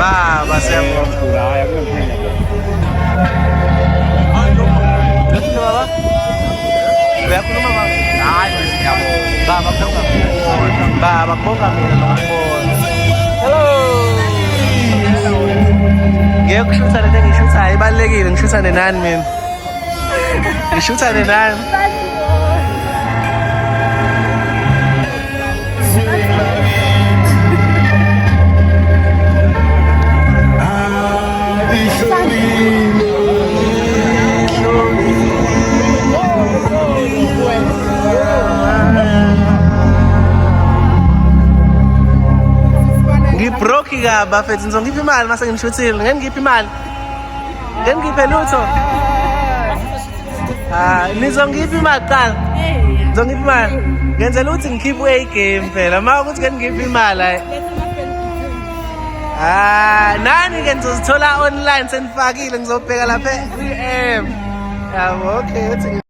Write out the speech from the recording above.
Baba siyabonga. Uyakhuluma baba? Uyakhuluma baba? Hayi ngiyabonga. Baba kubonga. Baba kubonga mina nokubona. Hello. Ngiyekushutha lento engishuthayo ibalekile ngishuthane nani mina? Ngishuthane nani? Ngibroke kaba mfethu ngizongipha imali mase ngishuthile ngeke ngiphe imali ngeke ngiphe lutho nizongipha imali qala ngizongipha imali ngenzela ukuthi ngikhiphe game phela uma ukuthi ngeke ngiphe imali nani ke ngizozithola online senifakile ngizobheka lapha e-AM yabo okay